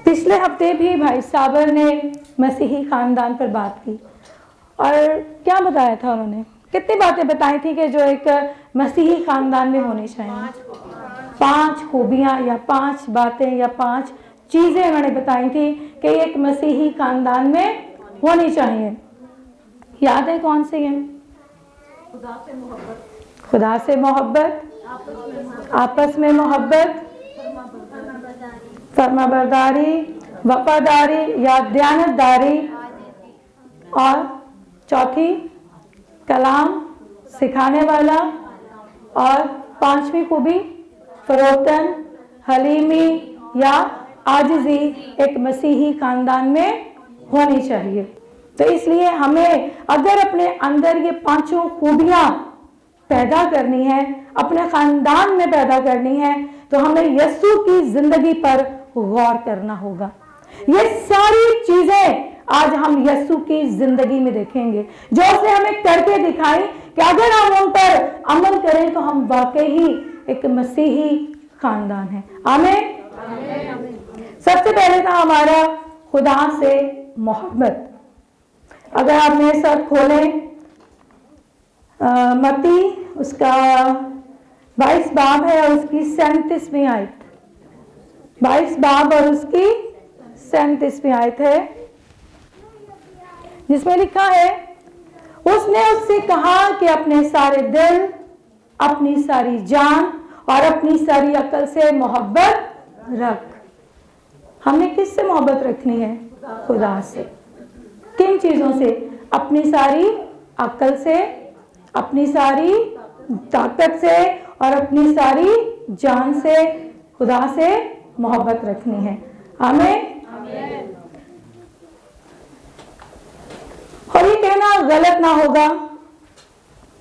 पिछले हफ्ते भी भाई साबर ने मसीही खानदान पर बात की और क्या बताया था उन्होंने, कितनी बातें बताई थी कि जो एक मसीही खानदान में होनी चाहिए। 5 खूबियाँ या 5 बातें या 5 चीज़ें उन्होंने बताई थी कि एक मसीही खानदान में होनी चाहिए। याद है कौन सी है? खुदा से मोहब्बत, आपस में मोहब्बत, फरमाबरदारी, वफादारी या दयानतदारी, और चौथी कलाम सिखाने वाला, और 5वीं खूबी फरोतन, हलीमी या आजिज़ी एक मसीही खानदान में होनी चाहिए। तो इसलिए हमें अगर अपने अंदर ये 5 खूबियाँ पैदा करनी है, अपने खानदान में पैदा करनी है, तो हमें यीशु की जिंदगी पर गौर करना होगा। ये सारी चीजें आज हम यीशु की जिंदगी में देखेंगे, जो उसने हमें करके दिखाई कि अगर हम उन पर अमल करें तो हम वाकई ही एक मसीही खानदान है। आमीन। सबसे पहले था हमारा खुदा से मोहब्बत। अगर आप मेरे साथ खोलें मत्ती उसका 22 बाब है और उसकी 37वीं आयत। 22 बाब और उसकी 37वीं आयत है, जिसमें लिखा है, उसने उससे कहा कि अपने सारे दिल, अपनी सारी जान और अपनी सारी अकल से मोहब्बत रख। हमने किससे मोहब्बत रखनी है? खुदा से। किन चीजों से? अपनी सारी अकल से, अपनी सारी ताकत से और अपनी सारी जान से खुदा से मोहब्बत रखनी है। आमीन। और ये कहना गलत ना होगा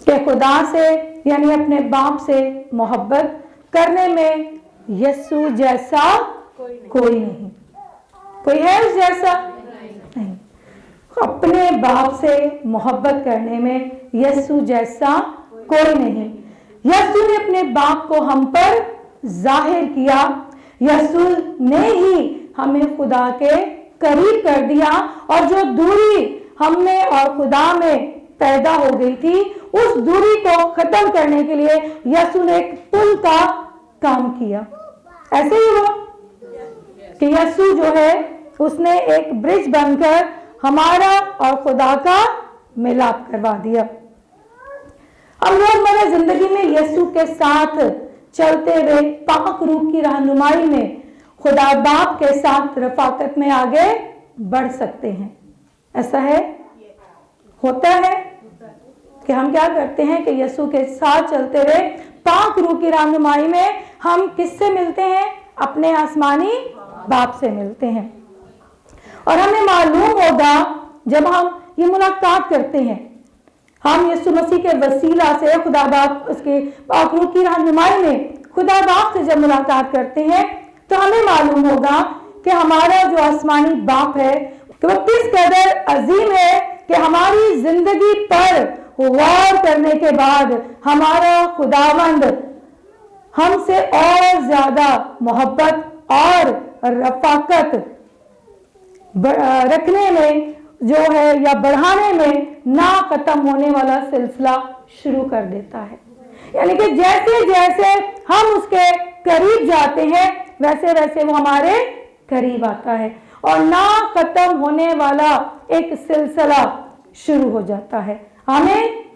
कि खुदा से यानी अपने बाप से मोहब्बत करने में यीशु जैसा कोई नहीं। कोई है उस जैसा? नहीं। अपने बाप से मोहब्बत करने में यीशु जैसा कोई नहीं। यीशु ने अपने बाप को हम पर जाहिर किया। यीशु ने ही हमें खुदा के करीब कर दिया, और जो दूरी हम में और खुदा में पैदा हो गई थी, उस दूरी को खत्म करने के लिए यीशु ने एक पुल का काम किया। ऐसे ही हुआ कि यीशु जो है उसने एक ब्रिज बनकर हमारा और खुदा का मिलाप करवा दिया। हम रोजमर्रा जिंदगी में यीशु के साथ चलते हुए पाक रूह की रहनुमाई में खुदा बाप के साथ रफाकत में आगे बढ़ सकते हैं। ऐसा है, होता है कि हम क्या करते हैं कि यीशु के साथ चलते हुए पाक रूह की रहनुमाई में हम किससे मिलते हैं? अपने आसमानी बाप से मिलते हैं। और हमें मालूम होगा जब हम ये मुलाकात करते हैं, हम यीशु मसीह के वसीला से खुदा बाप उसके पाक रूह की रहनुमाई में खुदा बाप से जब मुलाकात करते हैं, तो हमें मालूम होगा कि हमारा जो आसमानी बाप है कि वो किस कदर अजीम है कि हमारी जिंदगी पर गौर करने के बाद हमारा खुदावंद हमसे और ज्यादा मोहब्बत और रफाकत रखने में जो है या बढ़ाने में ना खत्म होने वाला सिलसिला शुरू कर देता है। यानी कि जैसे जैसे हम उसके करीब जाते हैं वैसे वैसे वो हमारे करीब आता है और ना खत्म होने वाला एक सिलसिला शुरू हो जाता है। हमें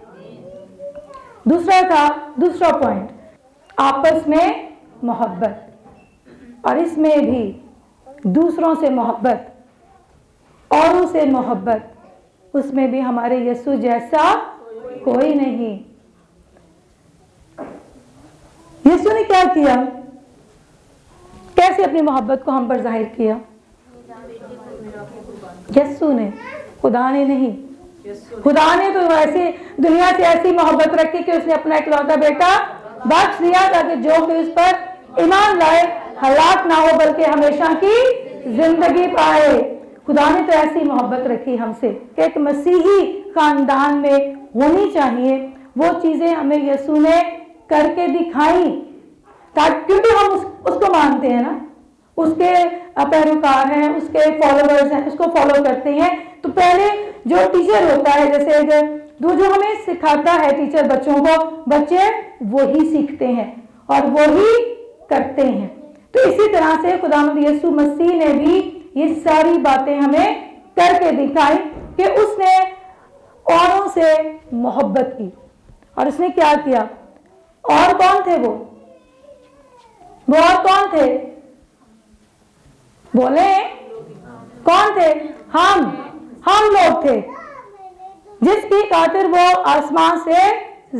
दूसरा पॉइंट, आपस में मोहब्बत, और इसमें भी दूसरों से मोहब्बत, औरों से मोहब्बत, उसमें भी हमारे यीशु जैसा कोई नहीं। यीशु ने क्या किया? कैसे अपनी मोहब्बत को हम पर जाहिर किया? यीशु ने, खुदा ने नहीं। खुदा ने तो वैसे दुनिया से ऐसी मोहब्बत रखी कि उसने अपना इकलौता बेटा बख्श दिया ताकि जो भी उस पर ईमान लाए हलाक ना हो बल्कि हमेशा की जिंदगी पाए। खुदा ने तो ऐसी मोहब्बत रखी हमसे कि एक मसीही खानदान में होनी चाहिए। वो चीजें हमें यीशु ने करके दिखाई, क्योंकि हम उसको मानते हैं ना, اس کے پیروکار ہیں، اس کے فالوورز ہیں، اس کو فالو کرتے ہیں، تو پہلے جو ٹیچر ہوتا ہے، جیسے جو ہمیں سکھاتا ہے ٹیچر بچوں کو، بچے وہی سیکھتے ہیں اور وہی کرتے ہیں۔ تو اسی طرح سے خداوند یسوع مسیح نے بھی یہ ساری باتیں ہمیں کر کے دکھائی کہ اس نے اوروں سے محبت کی۔ اور اس نے کیا کیا؟ اور کون تھے وہ اور کون تھے؟ بولے کون تھے؟ ہم لوگ تھے، جس کی خاطر وہ آسمان سے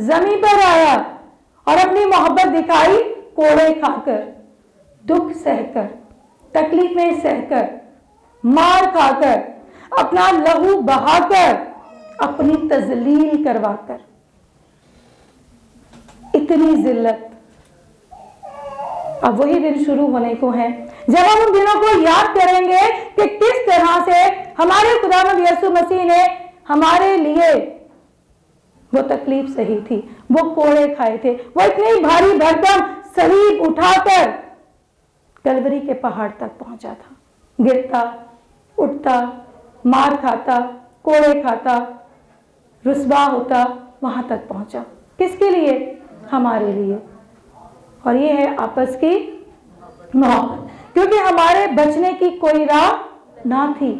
زمین پر آیا اور اپنی محبت دکھائی، کوڑے کھا کر، دکھ سہ کر، تکلیفیں سہ کر، مار کھا کر، اپنا لہو بہا کر، اپنی تذلیل کروا کر۔ اتنی ذلت۔ اب وہی دن شروع ہونے کو ہیں جب ہم ان دنوں کو یاد کریں گے کہ کس طرح سے ہمارے خداوند یسوع مسیح نے ہمارے لیے وہ تکلیف سہی تھی، وہ کوڑے کھائے تھے، وہ اتنی بھاری بھرکم صلیب اٹھا کر کلوری کے پہاڑ تک پہنچا تھا، گرتا اٹھتا، مار کھاتا، کوڑے کھاتا، رسوا ہوتا، وہاں تک پہنچا۔ کس کے لیے؟ ہمارے لیے۔ اور یہ ہے آپس کی محبت، کیونکہ ہمارے بچنے کی کوئی راہ نہ تھی۔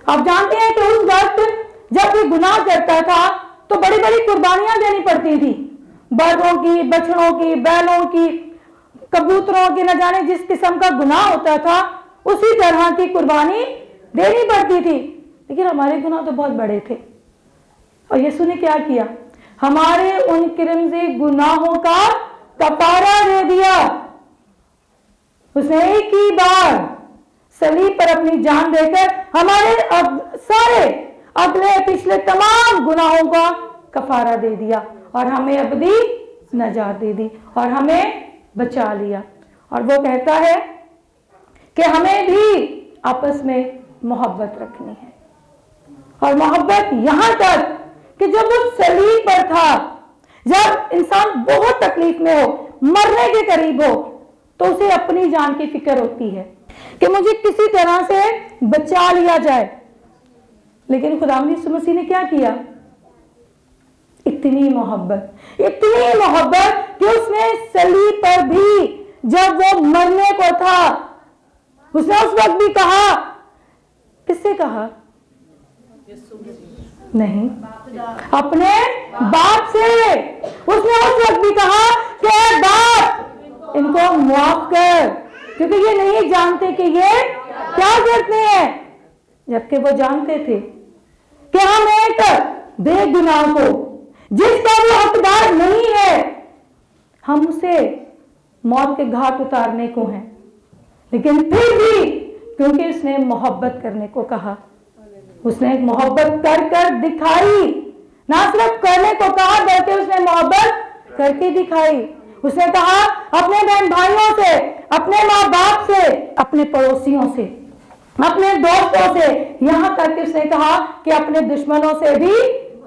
آپ جانتے ہیں کہ اس وقت جب کوئی گناہ کرتا تھا تو بڑی بڑی قربانیاں دینی پڑتی تھی، بڑوں کی، بچڑوں کی، بیلوں کی، کبوتروں کی، نہ جانے جس قسم کا گناہ ہوتا تھا اسی طرح کی قربانی دینی پڑتی تھی۔ لیکن ہمارے گناہ تو بہت بڑے تھے، اور یسوع نے کیا کیا؟ ہمارے ان کرمزی گناہوں کا کفارہ دے دیا۔ اس نے ایک ہی بار صلیب پر اپنی جان دے کر ہمارے سارے اگلے پچھلے تمام گناہوں کا کفارہ دے دیا، اور ہمیں ابدی نجات دے دی، اور ہمیں بچا لیا۔ اور وہ کہتا ہے کہ ہمیں بھی آپس میں محبت رکھنی ہے، اور محبت یہاں تک کہ جب وہ صلیب پر تھا، جب انسان بہت تکلیف میں ہو، مرنے کے قریب ہو، تو اسے اپنی جان کی فکر ہوتی ہے کہ مجھے کسی طرح سے بچا لیا جائے۔ لیکن خداوند یسوع مسیح نے کیا کیا؟ اتنی محبت کہ اس نے صلیب پر بھی جب وہ مرنے کو تھا، اس نے اس وقت بھی کہا، کس سے کہا؟ نہیں، اپنے باپ سے۔ اس نے اس وقت بھی کہا کہ اے باپ، ان کو معاف کر، کیونکہ یہ نہیں جانتے کہ یہ کیا کرتے ہیں۔ جبکہ وہ جانتے تھے کہ ہم ایک بے گناہ کو، جس کا وہ حقدار نہیں ہے، ہم اسے موت کے گھاٹ اتارنے کو ہیں، لیکن پھر بھی کیونکہ اس نے محبت کرنے کو کہا، اس نے محبت کر کر دکھائی، نہ صرف کرنے کو کہا بلکہ اس نے محبت کر کے دکھائی۔ اس نے کہا اپنے بہن بھائیوں سے، اپنے ماں باپ سے، اپنے پڑوسیوں سے، اپنے دوستوں سے، یہاں تک کہ اس نے کہا کہ اپنے دشمنوں سے بھی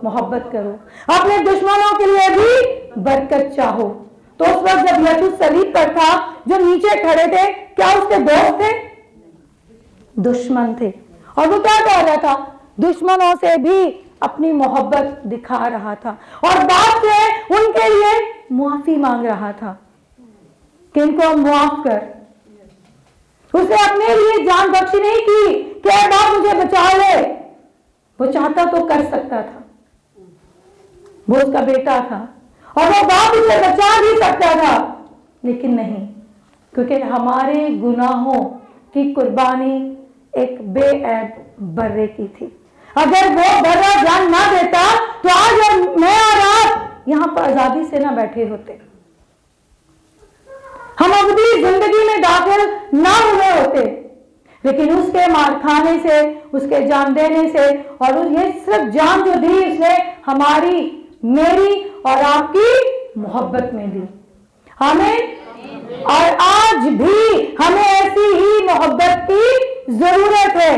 محبت کرو، اپنے دشمنوں کے لیے بھی برکت چاہو۔ تو اس وقت جب یسوع صلیب پر تھا، جو نیچے کھڑے تھے، کیا اس کے دوست تھے؟ دشمن تھے۔ اور وہ کیا کہہ رہا تھا؟ دشمنوں سے بھی اپنی محبت دکھا رہا تھا، اور باپ سے ان کے لیے معافی مانگ رہا تھا کہ ان کو معاف کر۔ اس نے اپنے لیے جان بخشی نہیں کی کہ اے باپ مجھے بچا لے، وہ چاہتا تو کر سکتا تھا، وہ اس کا بیٹا تھا اور وہ باپ اسے بچا بھی سکتا تھا، لیکن نہیں، کیونکہ ہمارے گناہوں کی قربانی ایک بے عیب برے کی تھی۔ اگر وہ برا جان نہ دیتا تو آج میں اور آپ یہاں پر آزادی سے نہ بیٹھے ہوتے، ہم ابدی زندگی میں داخل نہ ہوئے ہوتے۔ لیکن اس کے مار کھانے سے، اس کے جان دینے سے، اور یہ صرف جان جو دی اس نے ہماری، میری اور آپ کی محبت میں دی۔ ہمیں اور آج بھی ہمیں ایسی ہی محبت کی ضرورت ہے۔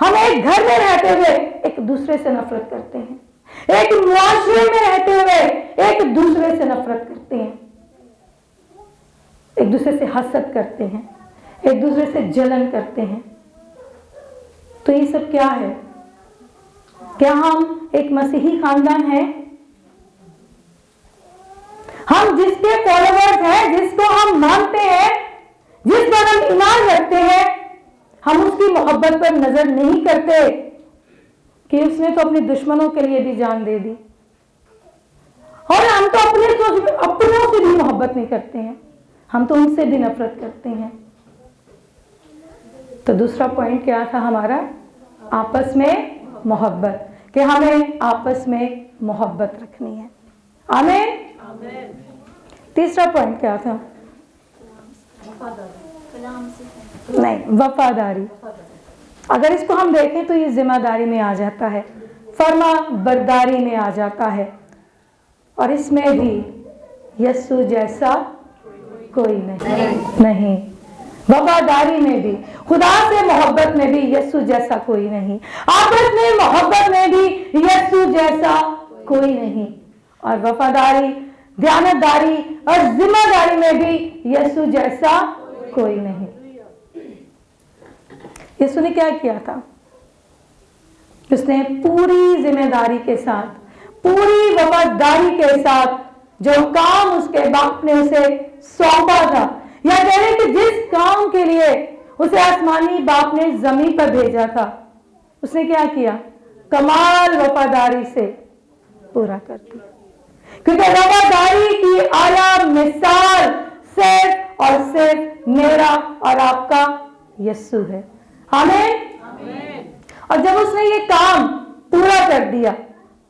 ہم ایک گھر میں رہتے ہوئے ایک دوسرے سے نفرت کرتے ہیں، ایک معاشرے میں رہتے ہوئے ایک دوسرے سے نفرت کرتے ہیں، एक दूसरे से हसद करते हैं, एक दूसरे से जलन करते हैं। तो ये सब क्या है? क्या हम एक मसीही खानदान है? हम जिसके फॉलोवर्स हैं, जिसको हम मानते हैं, जिस पर हम ईमान रखते हैं, हम उसकी मोहब्बत पर नजर नहीं करते कि उसने तो अपने दुश्मनों के लिए भी जान दे दी, और हम तो अपनों से भी मोहब्बत नहीं करते हैं, हम तो उनसे भी नफरत करते हैं। तो दूसरा पॉइंट क्या था हमारा? आपस में मोहब्बत, कि हमें आपस में मोहब्बत रखनी है। आमीन। तीसरा पॉइंट क्या था? नहीं, वफादारी। अगर इसको हम देखें तो ये जिम्मेदारी में आ जाता है, फर्मा बरदारी में आ जाता है, और इसमें भी यीशु जैसा कोई नहीं। वफादारी में भी, खुदा से मोहब्बत में भी यीशु जैसा कोई नहीं, आपस में मोहब्बत में भी यीशु जैसा कोई नहीं, और वफादारी, ध्यानदारी और जिम्मेदारी में भी यीशु जैसा कोई नहीं। यीशु ने क्या किया था? उसने पूरी जिम्मेदारी के साथ, पूरी वफादारी के साथ जो काम उसके बाप ने उसे सौंपा था, या कह रहे कि जिस काम के लिए उसे आसमानी बाप ने जमीन पर भेजा था, उसने क्या किया? कमाल वफादारी से पूरा कर दिया। क्योंकि वफादारी की आला मिसाल सिर्फ और सिर्फ मेरा और आपका यीशु है। आमीन। और जब उसने ये काम पूरा कर दिया,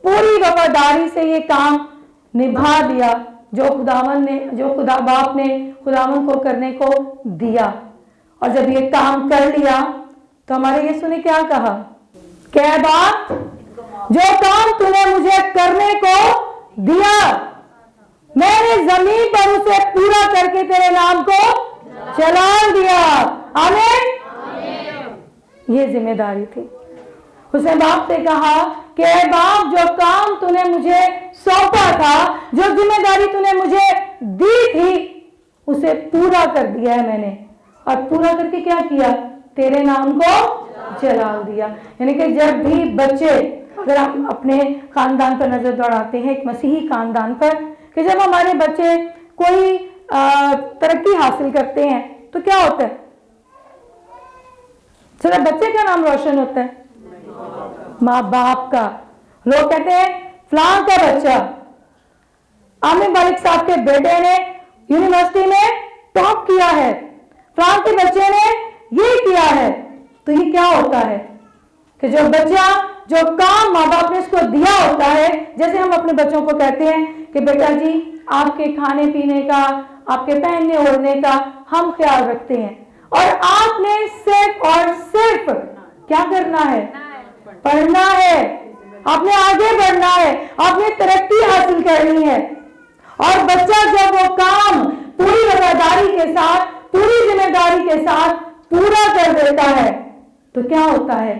पूरी वफादारी से ये काम निभा दिया जो खुदावन ने, जो खुदा बाप ने खुदावन को करने को दिया, और जब ये काम कर लिया तो हमारे यीशु ने क्या कहा? क्या बात, जो काम तूने मुझे करने को दिया, मैंने जमीन पर उसे पूरा करके तेरे नाम को चला दिया। आमीन। ये जिम्मेदारी थी। उसने बाप से कहा कि बाप, जो काम तूने मुझे सौंपा था, जो जिम्मेदारी तूने मुझे दी थी, उसे पूरा कर दिया है मैंने, और पूरा करके क्या किया? तेरे नाम को जला दिया। यानी कि जब भी बच्चे, अगर हम अपने खानदान पर नजर दौड़ाते हैं, एक मसीही खानदान पर, कि जब हमारे बच्चे कोई तरक्की हासिल करते हैं तो क्या होता है? सिर्फ बच्चे का नाम रोशन होता है? माँ बाप का। लोग कहते हैं फलां का बच्चा, आमिर मालिक साहब के बेटे ने यूनिवर्सिटी में टॉप किया है, फलां के बच्चे ने ये किया है। तो ये क्या होता है कि जो बच्चा, जो काम माँ बाप ने इसको दिया होता है, जैसे हम अपने बच्चों को कहते हैं कि बेटा जी आपके खाने पीने का, आपके पहनने ओढ़ने का हम ख्याल रखते हैं, और आपने सिर्फ और सिर्फ क्या करना है? पढ़ना है, आपने आगे बढ़ना है, आपने तरक्की हासिल करनी है। और बच्चा जब वो काम पूरी वफादारी के साथ, पूरी जिम्मेदारी के साथ पूरा कर देता है तो क्या होता है?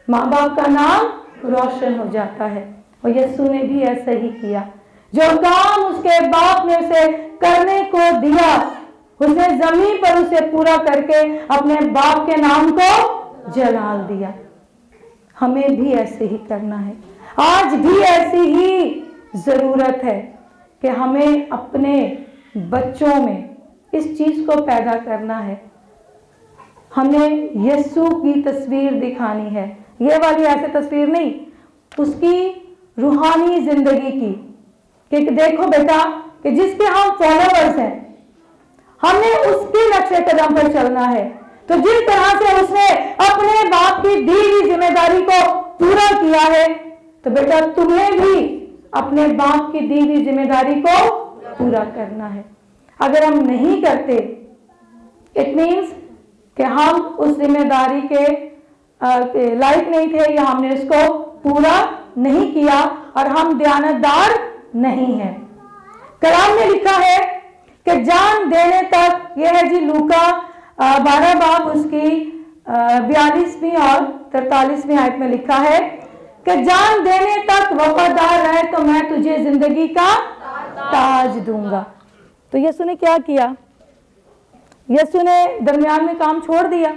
माँ बाप का नाम रोशन हो जाता है। और यीशु ने भी ऐसा ही किया। जो काम उसके बाप ने उसे करने को दिया, उसने जमीन पर उसे पूरा करके अपने बाप के नाम को जला दिया। हमें भी ऐसे ही करना है। आज भी ऐसी ही जरूरत है कि हमें अपने बच्चों में इस चीज को पैदा करना है। हमें यीशु की तस्वीर दिखानी है, ये वाली ऐसे तस्वीर नहीं, उसकी रूहानी जिंदगी की, कि देखो बेटा कि जिसके हम फॉलोवर्स हैं, हमने उसके नक्शे कदम पर चलना है। तो जिस तरह से उसने अपने बाप की दी हुई जिम्मेदारी को पूरा किया है, तो बेटा तुम्हें भी अपने बाप की दी हुई जिम्मेदारी को पूरा करना है। अगर हम नहीं करते, इट मीन्स कि हम उस जिम्मेदारी के लायक नहीं थे, या हमने उसको पूरा नहीं किया, और हम दयानतदार नहीं हैं। कलाम में लिखा है कि जान देने तक, यह है जी लूका 12 बाब उसकी 42वीं और 43वीं आयत में लिखा है कि जान देने तक वफादार रहे तो मैं तुझे जिंदगी का ताज दूंगा। तो यीशु ने क्या किया? यीशु ने दरमियान में काम छोड़ दिया?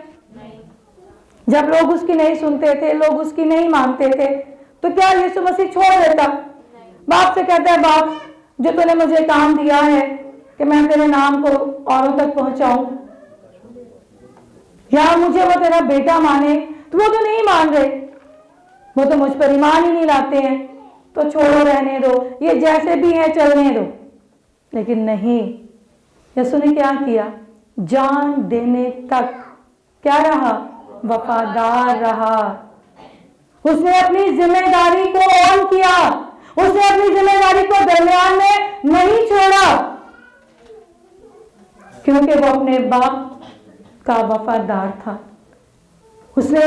जब लोग उसकी नहीं सुनते थे, लोग उसकी नहीं मानते थे, तो क्या यीशु मसीह छोड़ देता? बाप से कहता है, बाप जो तूने मुझे काम दिया है कि मैं तेरे नाम को औरों तक पहुंचाऊं, या मुझे वो तेरा बेटा माने, तो वो तो नहीं मान रहे, वो तो मुझ पर ईमान ही नहीं लाते हैं, तो छोड़ो, रहने दो, ये जैसे भी है चलने दो। लेकिन नहीं, यीशु ने क्या किया? जान देने तक क्या रहा? वफादार रहा। उसने अपनी जिम्मेदारी को ऑन किया, उसने अपनी जिम्मेदारी को दरमियान में नहीं छोड़ा, क्योंकि वो अपने बाप का वफादार था। उसने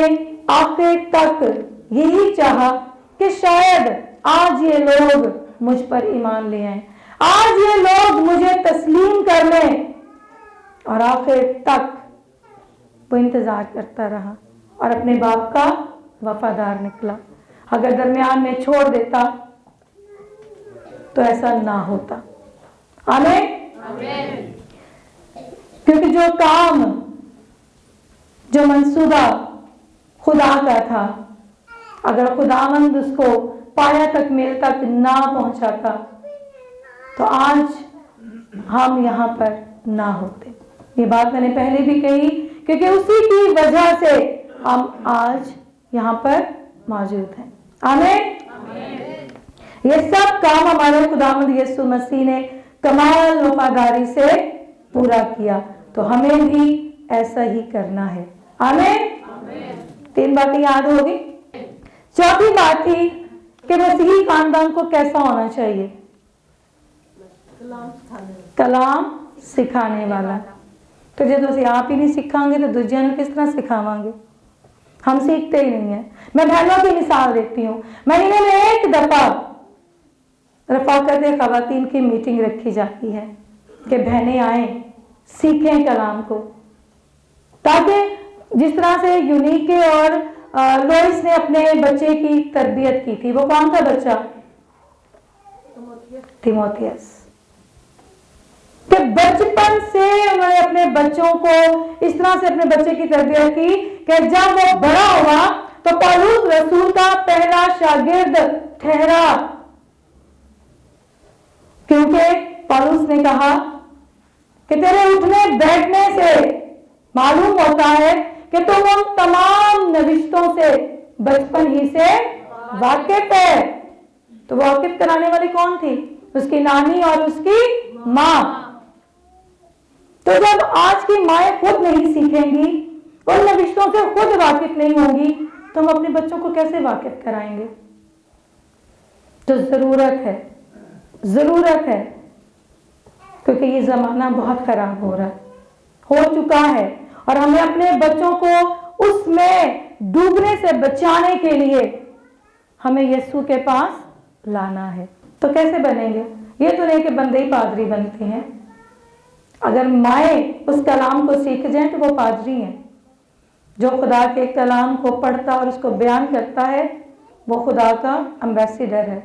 आखिर तक यही चाहा कि शायद आज ये लोग मुझ पर ईमान ले आए, आज ये लोग मुझे तस्लीम कर लें। और आखिर तक वो इंतजार करता रहा और अपने बाप का वफादार निकला। अगर दरमियान में छोड़ देता तो ऐसा ना होता। आमीन। क्योंकि जो काम, जो मंसूबा खुदा का था, अगर खुदावंद उसको पाया तक मेल तक ना पहुंचाता तो आज हम यहाँ पर ना होते। ये बात मैंने पहले भी कही, क्योंकि उसी की वजह से हम आज यहाँ पर मौजूद हैं। आमीन। ये सब काम हमारे खुदावंद यीशु मसीह ने कमाल वफादारी से पूरा किया, तो हमें भी ऐसा ही करना है। आमीन। 3 बातें याद होगी। चौथी बात थी कि मसीही खानदान को कैसा होना चाहिए? कलाम सिखाने वाला। तो जो तुम आप ही नहीं सिखाएंगे तो दूसरे ने किस तरह सिखावांगे? हम सीखते ही नहीं है। मैं बहनों की मिसाल देती हूँ। महीने में एक दफा रफाकत खवातीन की मीटिंग रखी जाती है कि बहनें आए, सीखें कलाम को, ताकि जिस तरह से यूनिक और लोइस ने अपने बच्चे की तरबियत की थी। वो कौन था बच्चा? तीमोथियस। कि बचपन से उन्होंने अपने बच्चों को इस तरह से अपने बच्चे की तरबियत की कि जब वो बड़ा हुआ तो पौलुस रसूल का पहला शागिर्द ठहरा। क्योंकि पौलुस ने कहा कि तेरे उठने बैठने से मालूम होता है कि तुम उन तमाम नविश्तों से बचपन ही से वाकिफ है। तो वाकिफ कराने वाली कौन थी? उसकी नानी और उसकी माँ। तो जब आज की माएँ खुद नहीं सीखेंगी, उन नविश्तों से खुद वाकिफ नहीं होंगी, तो हम अपने बच्चों को कैसे वाकिफ कराएंगे? तो जरूरत है, क्योंकि ये जमाना बहुत खराब हो चुका है, और हमें अपने बच्चों को उसमें डूबने से बचाने के लिए हमें यीशु के पास लाना है। तो कैसे बनेंगे? ये तो नहीं कि बंदे ही पादरी बनते हैं। अगर माएँ उस कलाम को सीख जाएं तो वो पादरी हैं। जो खुदा के कलाम को पढ़ता और उसको बयान करता है, वो खुदा का एम्बेसडर है,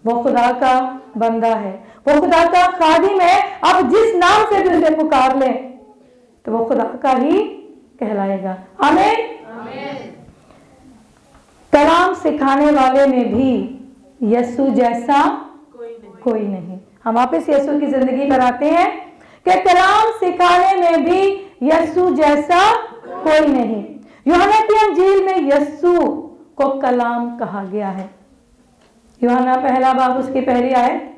वो खुदा का बंदा है, वो खुदा का खादिम है। अब जिस नाम से भी उसे पुकार ले तो वो खुदा का ही कहलाएगा। आमीन। कलाम सिखाने वाले में भी यीशु जैसा कोई नहीं। हम वापस यीशु की जिंदगी पर आते हैं कि कलाम सिखाने में भी यीशु जैसा कोई नहीं। यूहन्ना की अंजील में यीशु को कलाम कहा गया है। यूहन्ना पहला बाब उसकी पहली आयत,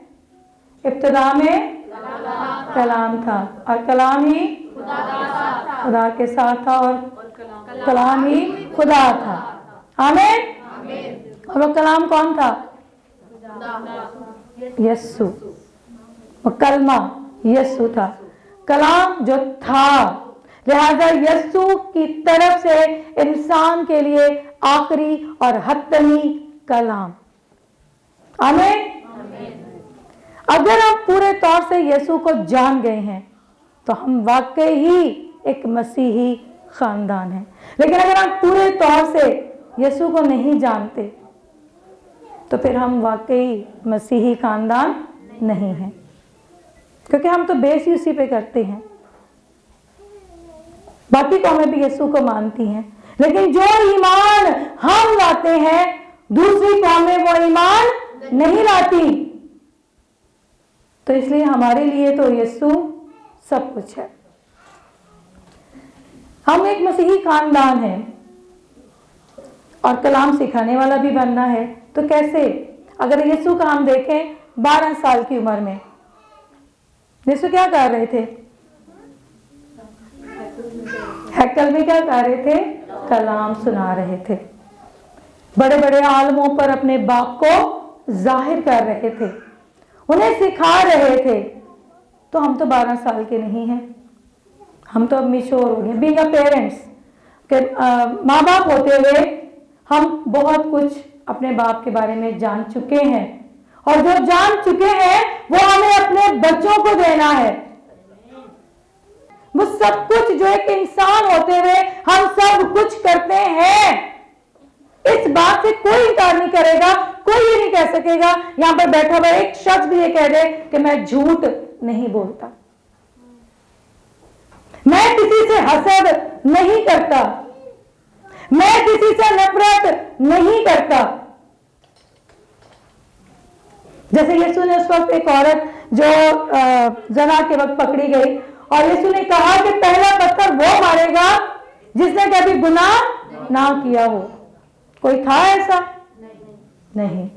इब्तिदा में कलाम था और कलाम ही खुदा के साथ था और कलाम ही खुदा था। आमीन। और वो कलाम कौन था? यीशु। वो कलमा यीशु था, कलाम जो था। लिहाजा यीशु की तरफ से इंसान के लिए आखिरी और हतमी कलाम। आमीन। अगर हम पूरे तौर से यीशु को जान गए हैं तो हम वाकई ही एक मसीही खानदान है। लेकिन अगर हम पूरे तौर से यीशु को नहीं जानते तो फिर हम वाकई मसीही खानदान नहीं हैं, क्योंकि हम तो बेस ही उसी पे करते हैं। बाकी कौमें भी यीशु को मानती हैं, लेकिन जो ईमान हम लाते हैं दूसरी कौमें वो ईमान नहीं लाती। तो इसलिए हमारे लिए तो यीशु सब कुछ है। हम एक मसीही खानदान है और कलाम सिखाने वाला भी बनना है। तो कैसे? अगर यीशु का हम देखें 12 साल की उम्र में यीशु क्या कर रहे थे? हैकल में क्या कर रहे थे? कलाम सुना रहे थे। बड़े बड़े आलमों पर अपने बाप को जाहिर कर रहे थे, उन्हें सिखा रहे थे। तो हम तो 12 साल के नहीं हैं, हम तो अब मिशोर हो गए। बीइंग अ पेरेंट्स, माँ बाप होते हुए हम बहुत कुछ अपने बाप के बारे में जान चुके हैं, और जो जान चुके हैं वो हमें अपने बच्चों को देना है। वो सब कुछ जो एक इंसान होते हुए हम सब कुछ करते हैं, इस बात से कोई इनकार नहीं करेगा। कोई ये नहीं कह सकेगा, यहां पर बैठा हुआ एक शख्स भी ये कह दे कि मैं झूठ नहीं बोलता, मैं किसी से हसद नहीं करता, मैं किसी से नफरत नहीं करता। जैसे यीशु ने उस वक्त एक औरत जो जना के वक्त पकड़ी गई, और यीशु ने कहा कि पहला पत्थर वो मारेगा जिसने कभी गुनाह ना किया हो। कोई था ऐसा? नहीं।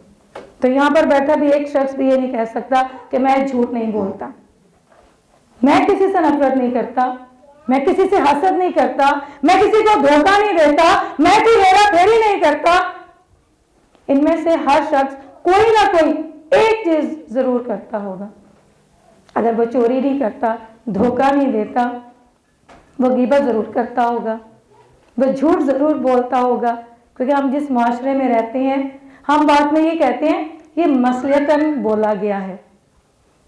तो यहां पर बैठा भी एक शख्स भी ये नहीं कह सकता कि मैं झूठ नहीं बोलता, मैं किसी से नफरत नहीं करता, मैं किसी से हसद नहीं करता, मैं किसी को धोखा नहीं देता, मैं कोई हेरा फेरी नहीं करता। इनमें से हर शख्स कोई ना कोई एक चीज जरूर करता होगा। अगर वो चोरी नहीं करता, धोखा नहीं देता, वो गीबत जरूर करता होगा, वो झूठ जरूर बोलता होगा। क्योंकि हम जिस माशरे में रहते हैं, हम बात में ये कहते हैं ये मसलहतन बोला गया है।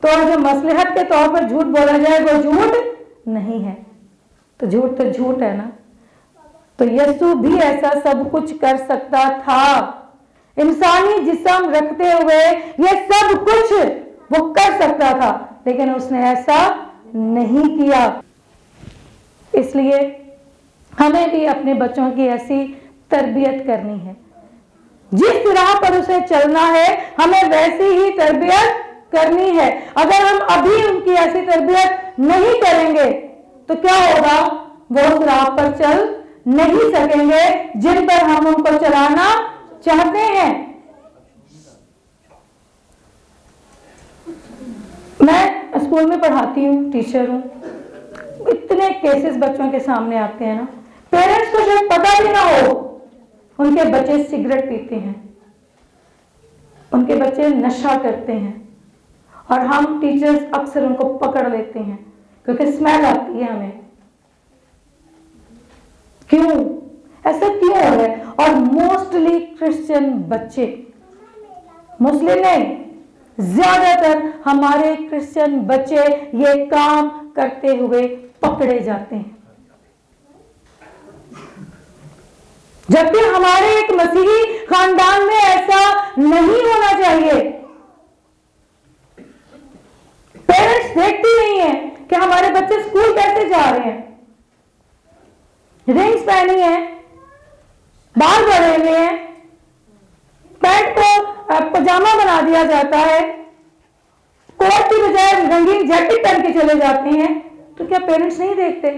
तो जो मसलहत के तौर पर झूठ बोला जाए वो झूठ नहीं है, तो झूठ है ना। तो यीशु भी ऐसा सब कुछ कर सकता था। इंसानी जिस्म रखते हुए ये सब कुछ वो कर सकता था, लेकिन उसने ऐसा नहीं किया। इसलिए हमें भी अपने बच्चों की ऐसी तरबियत करनी है, जिस राह पर उसे चलना है हमें वैसी ही तरबियत करनी है। अगर हम अभी उनकी ऐसी तरबियत नहीं करेंगे तो क्या होगा? वो उस राह पर चल नहीं सकेंगे जिन पर हम उनको चलाना चाहते हैं। मैं स्कूल में पढ़ाती हूँ, टीचर हूँ। इतने केसेस बच्चों के सामने आते हैं ना, पेरेंट्स को शायद पता भी ना हो उनके बच्चे सिगरेट पीते हैं, उनके बच्चे नशा करते हैं, और हम टीचर्स अक्सर उनको पकड़ लेते हैं क्योंकि स्मेल आती है हमें। क्यों ऐसा क्यों हो रहा है? और मोस्टली क्रिश्चियन बच्चे, मुस्लिम नहीं, ज्यादातर हमारे क्रिश्चियन बच्चे ये काम करते हुए पकड़े जाते हैं, जबकि हमारे एक मसीही खानदान में ऐसा नहीं होना चाहिए। पेरेंट्स देखते नहीं है कि हमारे बच्चे स्कूल कैसे जा रहे हैं, रिंग्स पहनी है, बाल बढ़े हुए हैं, पैंट को पजामा बना दिया जाता है, कोट की बजाय रंगीन जैकेट पहन के चले जाते हैं। तो क्या पेरेंट्स नहीं देखते?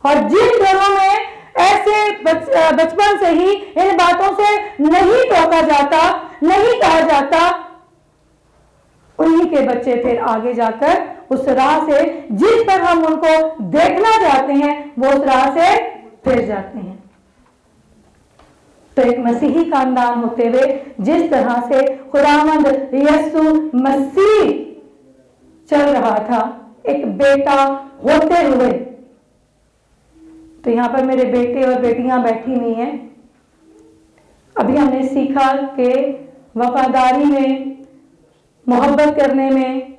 और जिन घरों में ऐसे बचपन से ही इन बातों से नहीं टोका जाता, नहीं कहा जाता, उन्हीं के बच्चे फिर आगे जाकर उस राह से जिस पर हम उनको देखना चाहते हैं वो उस राह से फिर जाते हैं। तो एक मसीही खानदान होते हुए जिस तरह से खुदावंद यीशु मसीह चल रहा था, एक बेटा होते हुए, तो यहां पर मेरे बेटे और बेटियां बैठी हुई हैं। अभी हमने सीखा कि वफादारी में, मोहब्बत करने में,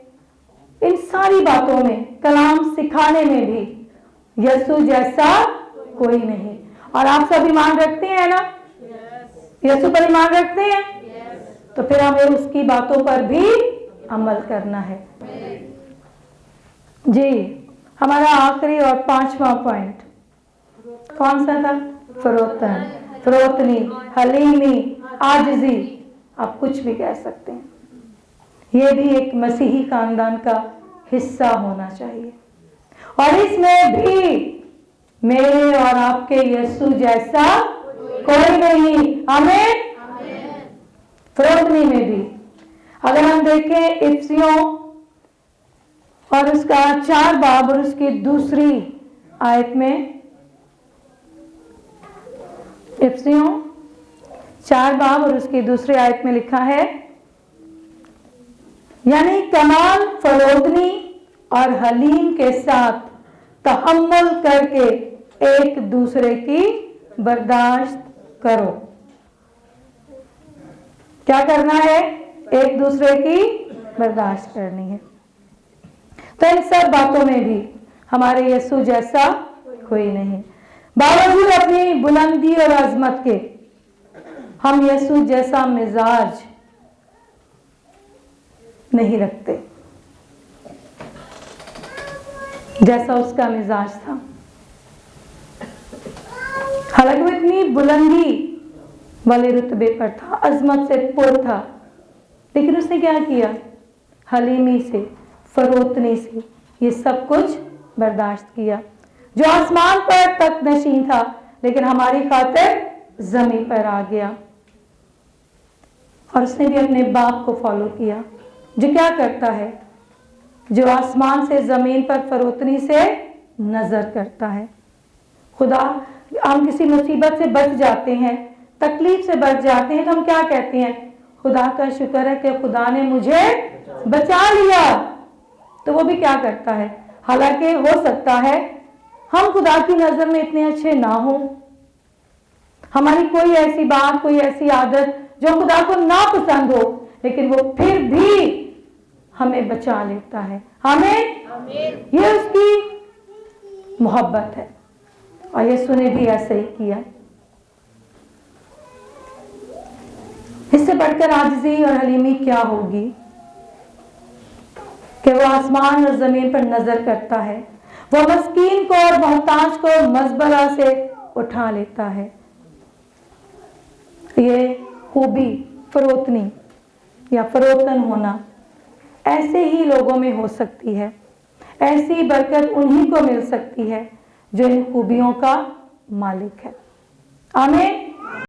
इन सारी बातों में, कलाम सिखाने में भी यीशु जैसा कोई नहीं। और आप सब ईमान रखते हैं ना? यीशु पर ईमान रखते हैं? तो फिर हमें उसकी बातों पर भी अमल करना है। जी, हमारा आखिरी और 5वां पॉइंट, कौन सा था? फरोतन, फरोतनी, हलीमी, आजिजी, आप कुछ भी कह सकते हैं। ये भी एक मसीही खानदान का हिस्सा होना चाहिए। और इसमें भी मेरे और आपके यीशु जैसा कोई नहीं। आमीन। फरोतनी में भी अगर हम देखें इफिसियों और उसका 4 बाब और उसकी दूसरी आयत में, इफिसियों 4 बाब और उसकी दूसरी आयत में लिखा है, यानी कमाल फरोतनी और हलीम के साथ तहम्मुल करके एक दूसरे की बर्दाश्त करो। क्या करना है? एक दूसरे की बर्दाश्त करनी है। तो इन सब बातों में भी हमारे यीशु जैसा कोई नहीं। बावजूद अपनी बुलंदी और अजमत के हम यीशु जैसा मिजाज नहीं रखते जैसा उसका मिजाज था। हालांकि वो इतनी बुलंदी वाले रुतबे पर था, अजमत से पुर था, लेकिन उसने क्या किया? हलीमी से, फरोतनी से ये सब कुछ बर्दाश्त किया। जो आसमान पर तक नशीन था लेकिन हमारी खातिर जमीन पर आ गया। और उसने भी अपने बाप को फॉलो किया जो क्या करता है? जो आसमान से जमीन पर फरोतनी से नजर करता है। खुदा, हम किसी मुसीबत से बच जाते हैं, तकलीफ से बच जाते हैं, तो हम क्या कहते हैं? खुदा का शुक्र है कि खुदा ने मुझे बचा लिया। तो वो भी क्या करता है? हालांकि हो सकता है हम खुदा की नजर में इतने अच्छे ना हो, हमारी कोई ऐसी बात, कोई ऐसी आदत जो खुदा को ना पसंद हो, लेकिन वो फिर भी हमें बचा लेता है। हमें ये उसकी मोहब्बत है। और यीशु ने भी ऐसे ही किया। इससे बढ़कर आजिज़ी और हलीमी क्या होगी कि वो आसमान और जमीन पर नजर करता है, वो मस्कीन को और मोहताज को मजबरा से उठा लेता है। ये खूबी, फरोतनी या फरोतन होना ऐसे ही लोगों में हो सकती है। ऐसी बरकत उन्हीं को मिल सकती है जो इन खूबियों का मालिक है। आमीन।